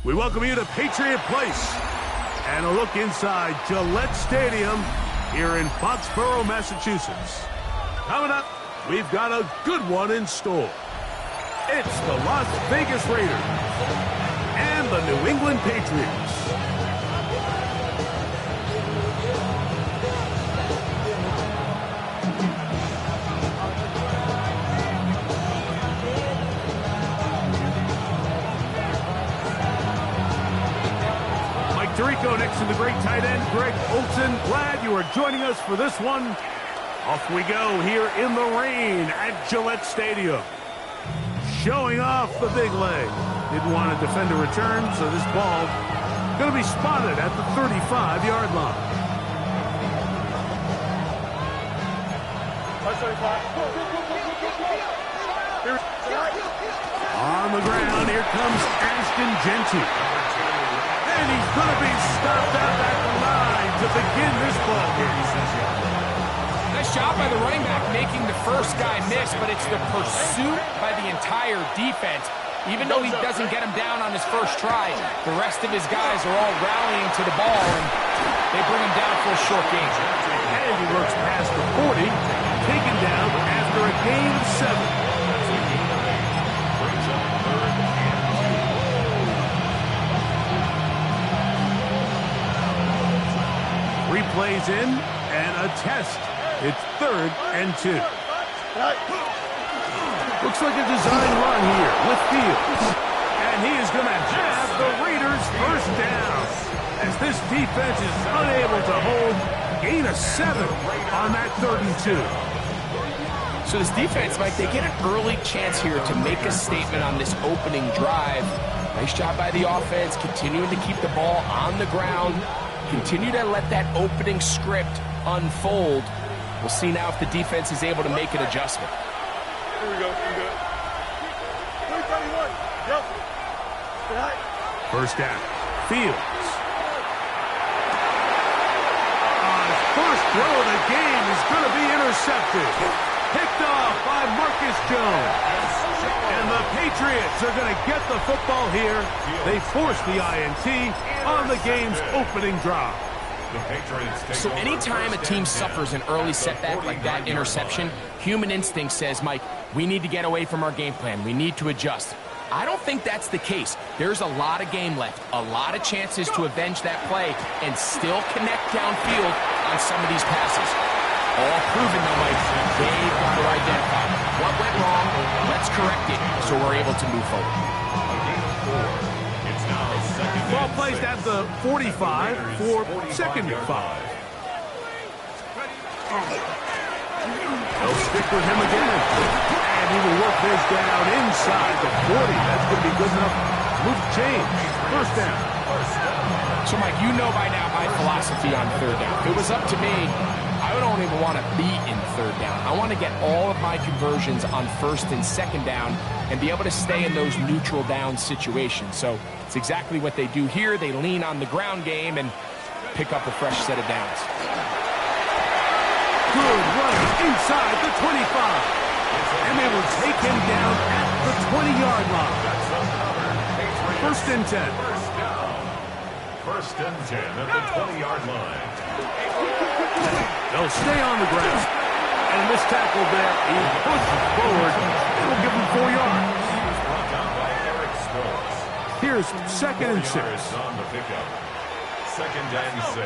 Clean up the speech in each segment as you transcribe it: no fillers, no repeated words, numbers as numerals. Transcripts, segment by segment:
We welcome you to Patriot Place and a look inside Gillette Stadium here in Foxborough, Massachusetts. Coming up, we've got a good one in store. It's the Las Vegas Raiders and the New England Patriots. Tirico next to the great tight end, Greg Olsen. Glad you are joining us for this one. Off we go here in the rain at Gillette Stadium. Showing off the big leg. Didn't want to defend a return, so this ball going to be spotted at the 35-yard line. On the ground, here comes Ashton Jeanty. And he's going to be stopped out at the line to begin this ball game. Nice job by the running back making the first guy miss, but it's the pursuit by the entire defense. Even though he doesn't get him down on his first try, the rest of his guys are all rallying to the ball, and they bring him down for a short gain. And he works past the 40, taken down after a gain of 7. Plays in and a test. It's 3rd and 2. Looks like a design run here with Fields. And he is going to have the Raiders first down as this defense is unable to hold. Gain of 7 on that 3rd and 2. So this defense, Mike, they get an early chance here to make a statement on this opening drive. Nice job by the offense, continuing to keep the ball on the ground. Continue to let that opening script unfold. We'll see now if the defense is able to make an adjustment. Here we go. Here we go. 331. Yep. First down. Fields. First throw of the game is going to be intercepted. Picked off by Marcus Jones. And the Patriots are going to get the football here. They force the INT on the game's opening drive. So anytime a team suffers an early setback like that interception, human instinct says, Mike, we need to get away from our game plan. We need to adjust. I don't think that's the case. There's a lot of game left, a lot of chances to avenge that play and still connect downfield on some of these passes. All proven, though, Mike. They've got to identify what went wrong. Let's correct it so we're able to move forward. Ball placed at the 45 for 2nd and 5. They'll stick with him again. And he will work this down inside the 40. That's going to be good enough to move the chains. First down. So, Mike, you know by now my philosophy on 3rd down. If it was up to me, I don't even want to be in 3rd down. I want to get all of my conversions on 1st and 2nd down and be able to stay in those neutral down situations. So it's exactly what they do here. They lean on the ground game and pick up a fresh set of downs. Good run inside the 25. And they will take him down at the 20-yard line. 1st and 10. 1st and 10 at the 20-yard line. They'll stay on the ground. And this tackle there, he pushes forward. It'll give him 4 yards. Here's 2nd and 6. 2nd and 6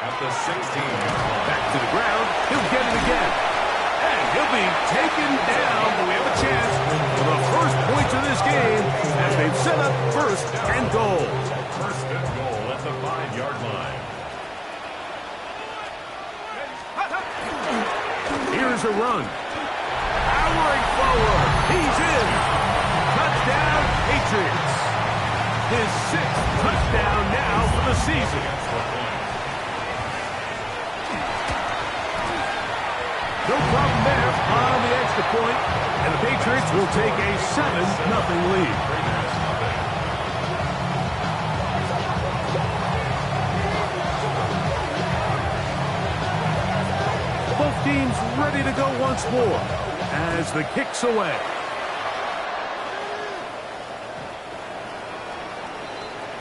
at the 16-yard line. Back to the ground. He'll get it again. And he'll be taken down. But we have a chance for the first points of this game as they've set up 1st and goal. 1st and goal at the 5-yard line. Here's a run. Powering forward. He's in. Touchdown, Patriots. His 6th touchdown now for the season. No problem there on the extra point, and the Patriots will take a 7-0 lead. Both teams ready to go once more as the kick's away.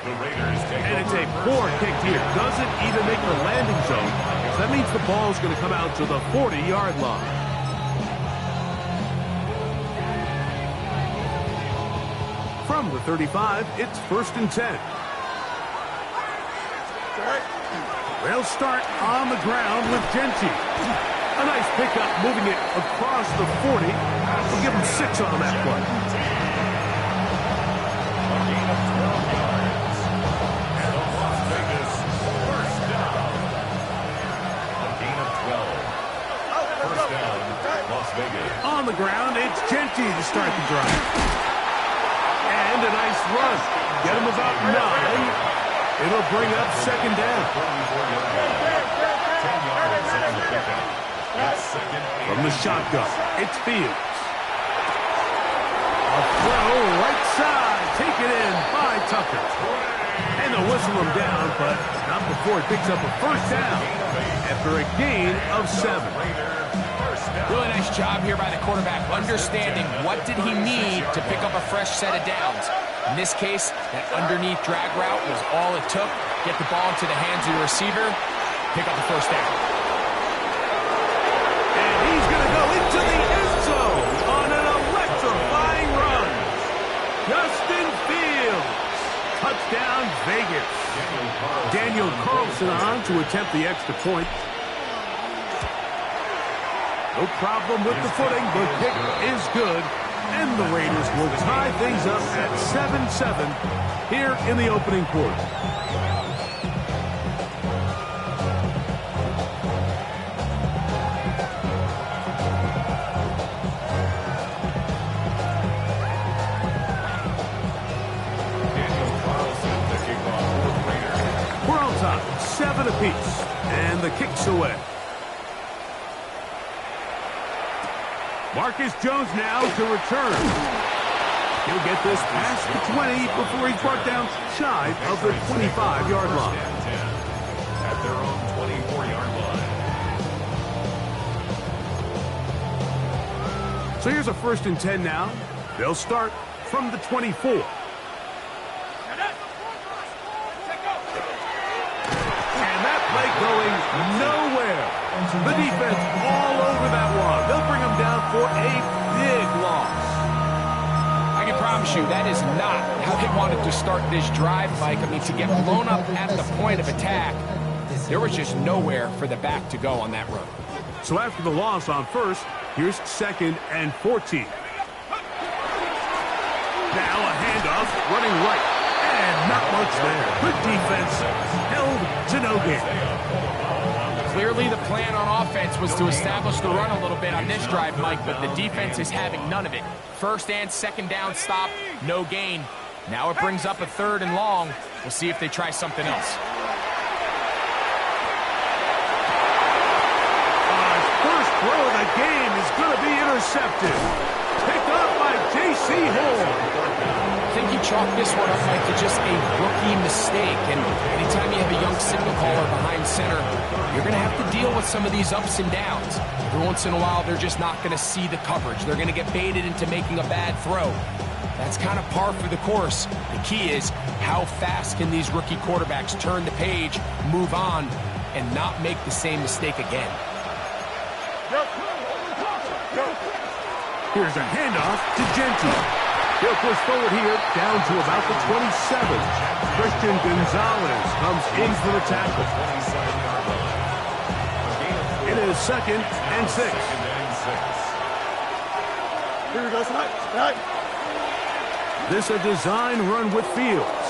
The Raiders take And it's a poor kick here. Doesn't even make the landing zone. So that means the ball's going to come out to the 40-yard line. From the 35, it's 1st and 10. They'll start on the ground with Genty. A nice pickup, moving it across the 40. We'll give him 6 on that play. A gain of 12 yards. And a Las Vegas first down. A gain of 12. First down, Las Vegas. On the ground, it's Genty to start the drive. And a nice run. Get him about 9. It'll bring up 2nd down. 10 yards on the pickup. It's 2nd. From the shotgun, it's Fields. A throw right side, taken in by Tucker. And they'll whistle him down, but not before he picks up a 1st down after a gain of 7. Really nice job here by the quarterback, understanding what did he need to pick up a fresh set of downs. In this case, that underneath drag route was all it took. Get the ball into the hands of the receiver, pick up the 1st down. And he's going to go into the end zone on an electrifying run. Justin Fields. Touchdown, Vegas. Daniel Carlson on to attempt the extra point. No problem with the footing. The kick is good. And the Raiders will tie things up at 7-7 here in the opening quarter. Daniel Carlson, the kickoff for the Raiders. We're on top, 7 apiece. And the kick's away. Marcus Jones now to return. He'll get this past the 20 before he's brought down shy of the 25-yard line. At their own 24-yard line. So here's a 1st and 10 now. They'll start from the 24. And that play going nowhere. The defense all over that one. They'll bring him down for a big loss. I can promise you that is not how they wanted to start this drive, Mike. I mean, to get blown up at the point of attack, there was just nowhere for the back to go on that run. So after the loss on 1st, here's 2nd and 14. Now a handoff, running right. And not much there. Good defense, held to no gain. Clearly the plan on offense was to establish the run a little bit on this drive, Mike, but the defense is having none of it. 1st and 2nd down stop, no gain. Now it brings up a 3rd and long. We'll see if they try something else. First throw of the game is going to be intercepted. Picked up by J.C. Horn. I think you chalk this one up, Mike, to just a rookie mistake. And anytime you have a young signal caller behind center, you're going to have to deal with some of these ups and downs. Every once in a while, they're just not going to see the coverage. They're going to get baited into making a bad throw. That's kind of par for the course. The key is how fast can these rookie quarterbacks turn the page, move on, and not make the same mistake again. Here's a handoff to Genty. He'll push forward here, down to about the 27. Christian Gonzalez comes in for the tackle. It is 2nd and 6. Here we go, tonight. This a design run with Fields.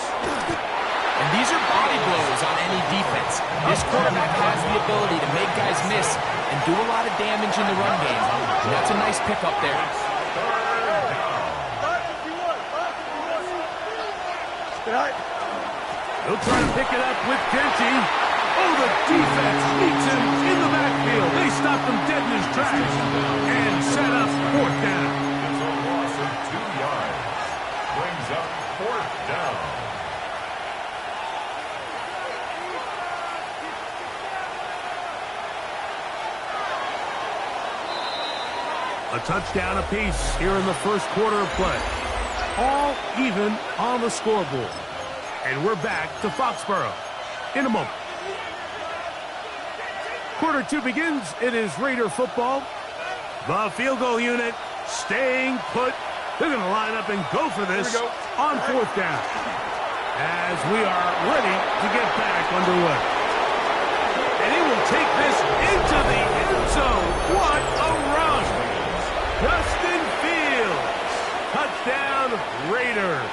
And these are body blows on any defense. This quarterback has the ability to make guys miss and do a lot of damage in the run game. And that's a nice pickup there. He'll try to pick it up with Genty. Oh, the defense meets him in the backfield. They stop him dead in his tracks and set up 4th down. It's a loss of 2 yards. Brings up 4th down. A touchdown apiece here in the 1st quarter of play. All even on the scoreboard. And we're back to Foxborough in a moment. Quarter 2 begins. It is Raider football. The field goal unit staying put. They're going to line up and go for this on 4th down as we are ready to get back underway. And he will take this into the end zone. What a run! Justin Fields, touchdown Raiders.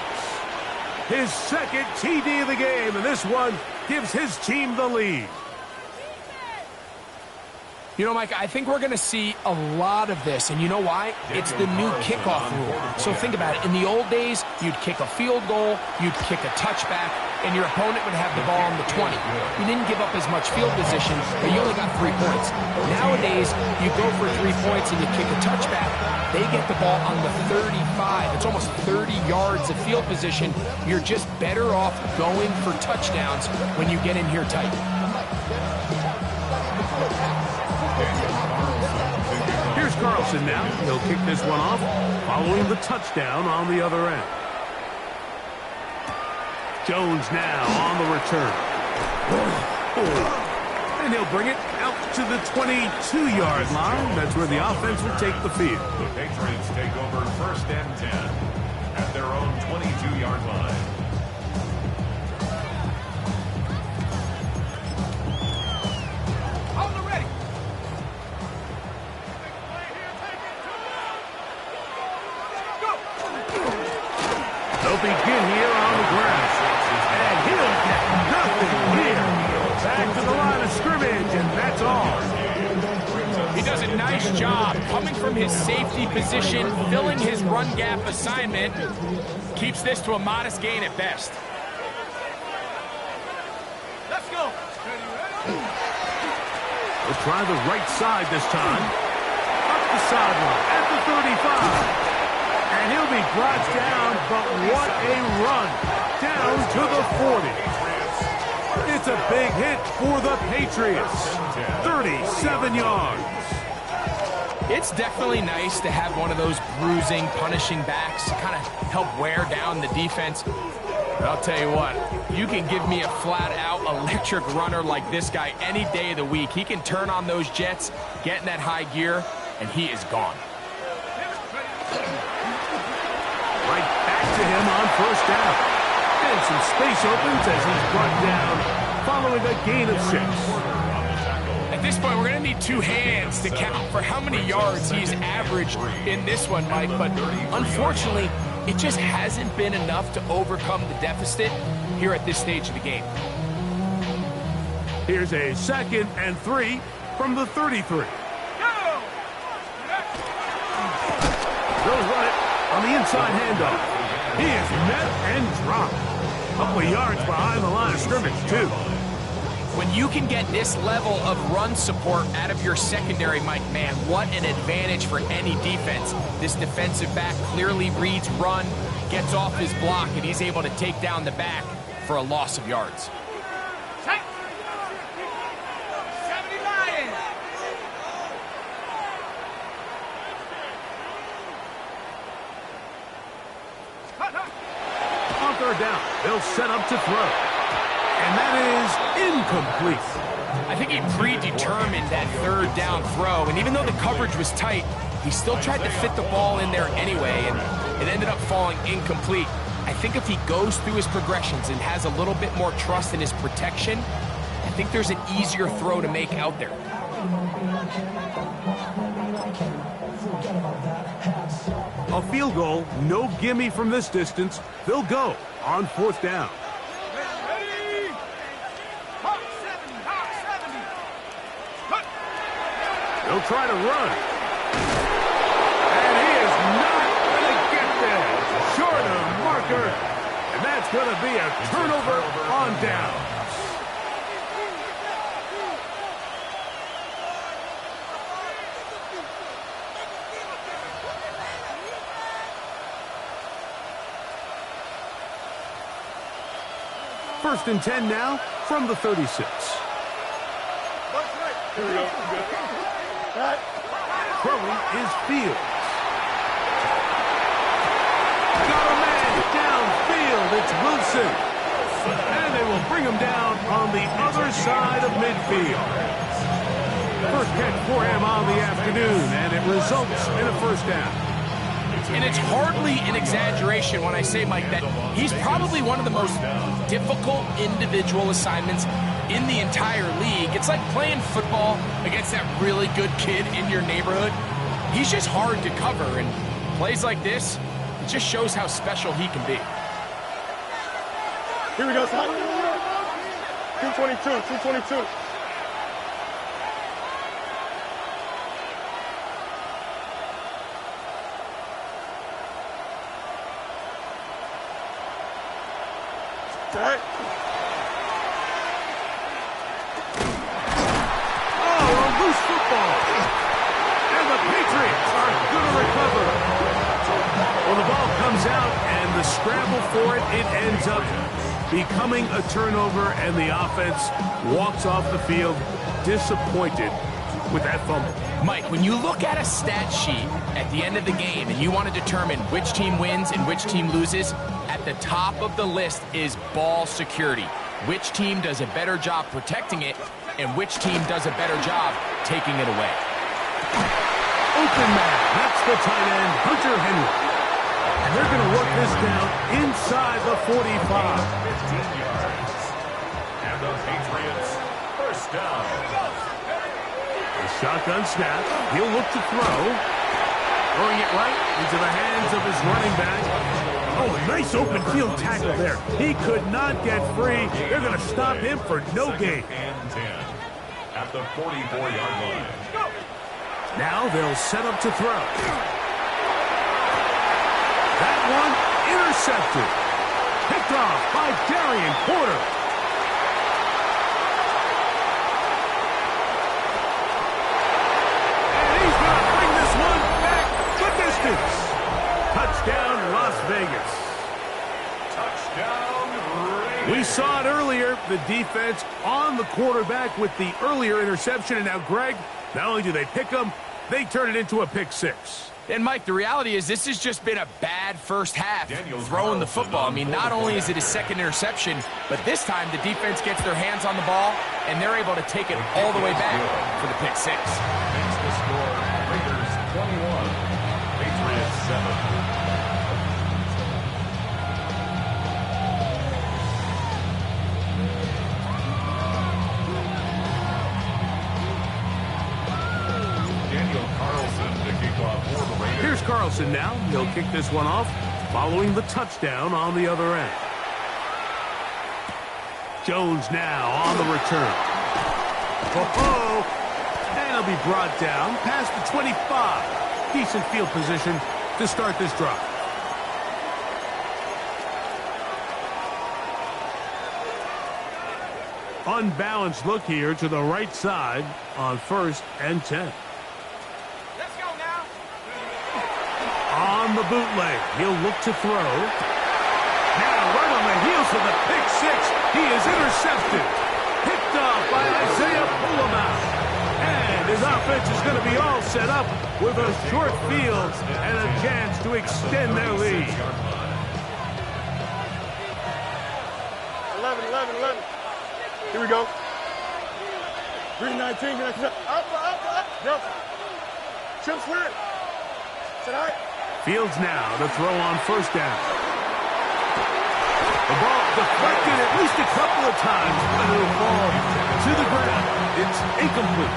His second TD of the game, and this one gives his team the lead. You know, Mike, I think we're going to see a lot of this, and you know why? It's the new kickoff rule. So think about it. In the old days, you'd kick a field goal, you'd kick a touchback, and your opponent would have the ball on the 20. You didn't give up as much field position, but you only got 3 points. Nowadays, you go for 3 points and you kick a touchback, they get the ball on the 35. It's almost 30 yards of field position. You're just better off going for touchdowns when you get in here tight. Here's Carlson now. He'll kick this one off following the touchdown on the other end. Jones now on the return. And he'll bring it out to the 22-yard line. That's where the offense will take the field. The Patriots take over 1st and 10 at their own 22-yard line. They'll begin here on the ground. And he'll get nothing here. Back to the line of scrimmage, and that's all. He does a nice job coming from his safety position, filling his run gap assignment. Keeps this to a modest gain at best. Let's go. We'll try the right side this time. Up the sideline at the 35. And he'll be brought down, but what a run. Down to the 40. It's a big hit for the Patriots. 37 yards. It's definitely nice to have one of those bruising, punishing backs to kind of help wear down the defense. But I'll tell you what, you can give me a flat-out electric runner like this guy any day of the week. He can turn on those jets, get in that high gear, and he is gone. Right back to him on 1st down. And some space opens as he's brought down following a gain of 6. At this point, we're going to need 2 hands to count for how many yards he's averaged in this one, Mike. But unfortunately, it just hasn't been enough to overcome the deficit here at this stage of the game. Here's a 2nd and 3 from the 33. They'll run it on the inside handoff. He is met and dropped. A couple of yards behind the line of scrimmage, too. When you can get this level of run support out of your secondary, Mike, man, what an advantage for any defense. This defensive back clearly reads run, gets off his block, and he's able to take down the back for a loss of yards. On 3rd down, they'll set up to throw. And that is incomplete. I think he predetermined that 3rd down throw, and even though the coverage was tight, he still tried to fit the ball in there anyway, and it ended up falling incomplete. I think if he goes through his progressions and has a little bit more trust in his protection, I think there's an easier throw to make out there. A field goal, no gimme from this distance. They'll go on 4th down. They'll try to run. And he is not going to get there. Short of marker. And that's going to be a turnover on down. First and 10 now from the 36. Here we go. Throwing is Fields. Got a man downfield. It's Wilson. And they will bring him down on the other side of midfield. First catch for him on the afternoon, and it results in a first down. And it's hardly an exaggeration when I say, Mike, that he's probably one of the most difficult individual assignments in the entire league. It's like playing football against that really good kid in your neighborhood. He's just hard to cover, and plays like this, it just shows how special he can be. Here we go, son. 222, 222. Oh, a loose football. And the Patriots are going to recover. Well, the ball comes out, and the scramble for it, it ends up becoming a turnover, and the offense walks off the field disappointed with that fumble. Mike, when you look at a stat sheet at the end of the game and you want to determine which team wins and which team loses, at the top of the list is ball security. Which team does a better job protecting it, and which team does a better job taking it away. Open man. That's the tight end, Hunter Henry. And they're going to work this down inside the 45. 15 yards. And the Patriots first down. The shotgun snap. He'll look to throw. Throwing it right into the hands of his running back. Oh, a nice open field tackle there. He could not get free. They're going to stop him for no gain. And 10 at the 44-yard line. Now they'll set up to throw. That one intercepted. Picked off by Darian Porter. And he's going to bring this one back the distance. Touchdown, Las Vegas. Touchdown, Raiders. We saw it earlier, the defense on the quarterback with the earlier interception, and now, Greg, not only do they pick him, they turn it into a pick six. And, Mike, the reality is this has just been a bad first half throwing the football. I mean, not only is it his second interception, but this time the defense gets their hands on the ball, and they're able to take it all the way back for the pick six. Makes the score Raiders 21, Patriots 7. Here's Carlson now. He'll kick this one off, following the touchdown on the other end. Jones now on the return. Oh, and he'll be brought down past the 25. Decent field position to start this drive. Unbalanced look here to the right side on 1st and 10. On the bootleg, he'll look to throw. Now right on the heels of the pick six, he is intercepted. Picked off by Isaiah Pullman. And his offense is going to be all set up with a short field and a chance to extend their lead. 11. Here we go. 319. Up. Go. Chip clear. Tonight. Fields now to throw on 1st down. The ball deflected at least a couple of times, but it'll fall to the ground. It's incomplete.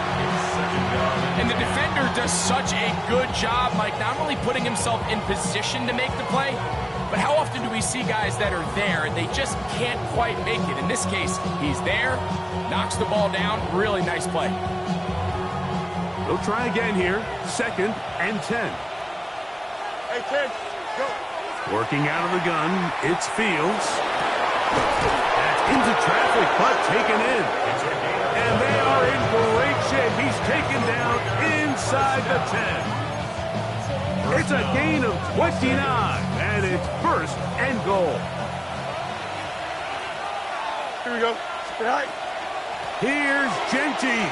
And the defender does such a good job, Mike, not only putting himself in position to make the play, but how often do we see guys that are there and they just can't quite make it? In this case, he's there, knocks the ball down, really nice play. They'll try again here, 2nd and 10. Hey, Ted, go. Working out of the gun, it's Fields. That's into traffic, but taken in. And they are in great shape. He's taken down inside the 10. It's a gain of 29, and it's 1st and goal. Here we go. Right. Here's Genty.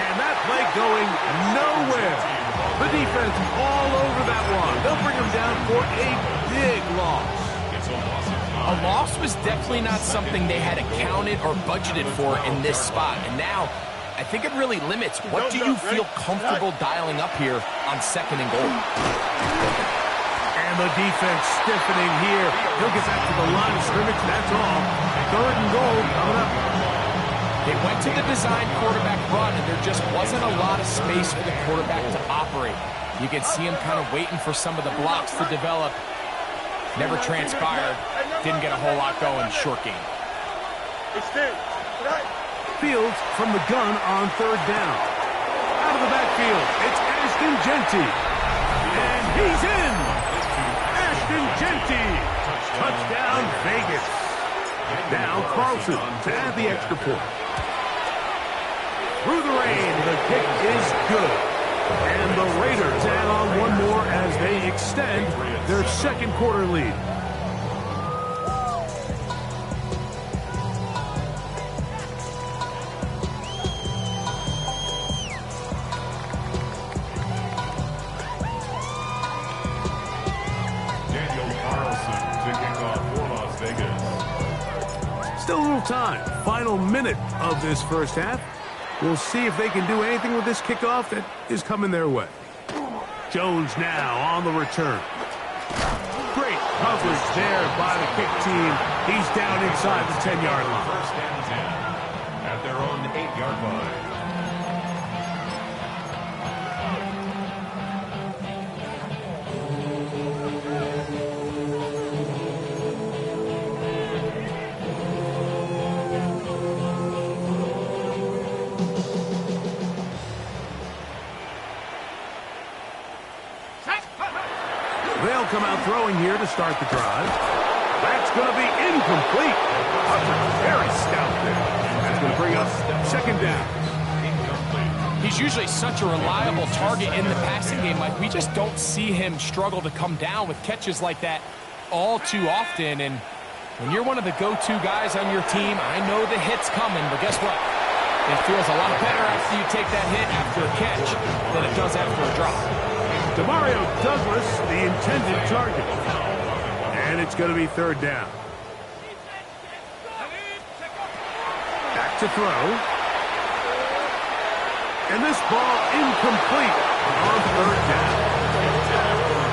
And that play going nowhere. The defense all over that one. They'll bring him down for a big loss. A loss was definitely not something they had accounted or budgeted for in this spot. And now, I think it really limits. What do you feel comfortable dialing up here on 2nd and goal? And the defense stiffening here. He'll get back to the line of scrimmage, that's all. 3rd and goal coming up. They went to the design quarterback run, and there just wasn't a lot of space for the quarterback to operate. You can see him kind of waiting for some of the blocks to develop. Never transpired. Didn't get a whole lot going. Short game. Fields from the gun on 3rd down. Out of the backfield, it's Ashton Jeanty. And he's in! Ashton Jeanty! Touchdown, Vegas. Now Carlson to add the extra point. Through the rain, the kick is good. And the Raiders add on one more as they extend their 2nd quarter lead. Daniel Carlson to kick off for Las Vegas. Still a little time. Final minute of this first half. We'll see if they can do anything with this kickoff that is coming their way. Jones now on the return. Great coverage there by the kick team. He's down inside the 10-yard line. 1st and 10 at their own 8-yard line. They'll come out throwing here to start the drive. That's going to be incomplete. Very stout there. That's going to bring us 2nd down. He's usually such a reliable target in the passing game. Like, we just don't see him struggle to come down with catches like that all too often. And when you're one of the go-to guys on your team, I know the hit's coming, but guess what? It feels a lot better after you take that hit after a catch than it does after a drop. Demario Douglas, the intended target. And it's going to be 3rd down. Back to throw. And this ball incomplete on 3rd down.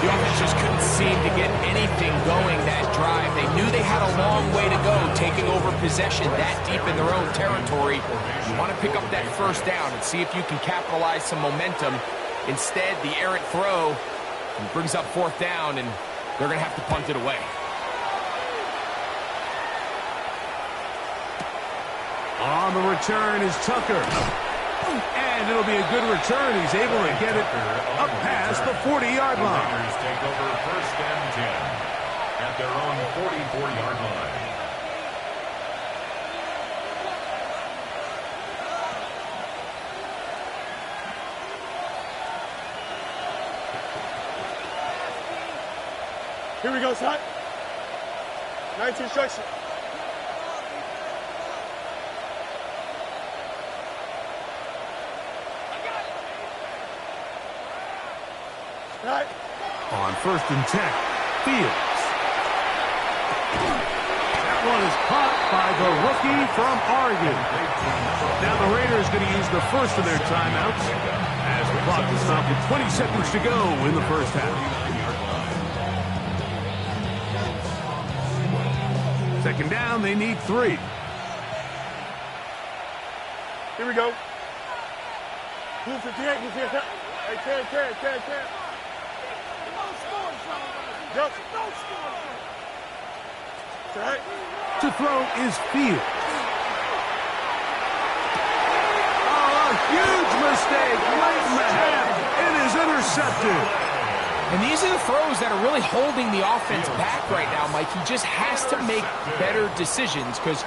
The offense just couldn't seem to get anything going that drive. They knew they had a long way to go, taking over possession that deep in their own territory. You want to pick up that 1st down and see if you can capitalize some momentum. Instead, the errant throw brings up 4th down, and they're going to have to punt it away. On the return is Tucker. And it'll be a good return. He's able to get it up past the 40-yard line. Raiders take over 1st and 10 at their own 44-yard line. Here we go, son. 19 instruction. Right. On 1st and 10, Fields. That one is caught by the rookie from Oregon. Now the Raiders going to use the first of their timeouts as the clock is stopped with 20 seconds to go in the first half. 2nd down, they need 3. Here we go. Move to 10, move to 10. Hey, 10. Yep. Right. To throw is Fields. Oh, a huge mistake late in the half. It is intercepted. And these are the throws that are really holding the offense back right now, Mike. He just has to make better decisions because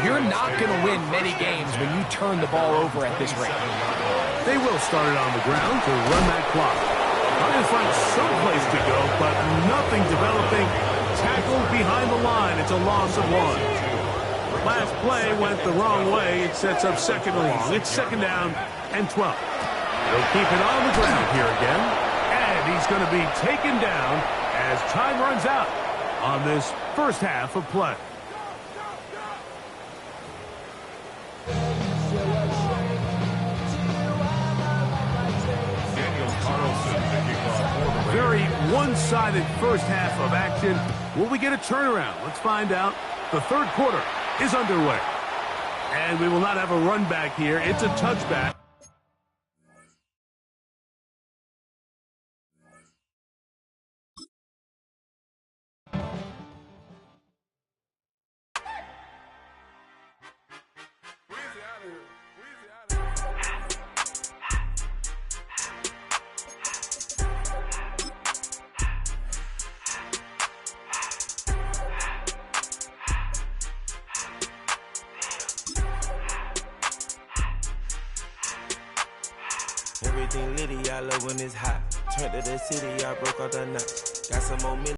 you're not going to win many games when you turn the ball over at this rate. They will start it on the ground to run that clock. Trying to find some place to go, but nothing developing. Tackled behind the line. It's a loss of 1. Last play went the wrong way. It sets up 2nd and long. It's 2nd down and 12. They'll keep it on the ground here again. And he's going to be taken down as time runs out. on this first half of play. Daniel Carlson picking off for the Raiders. Very one-sided first half of action. Will we get a turnaround? Let's find out. The third quarter is underway. And we will not have a run back here. It's a touchback. Everything litty, I love when it's hot. Turned to the city, I broke all the knots. Got some more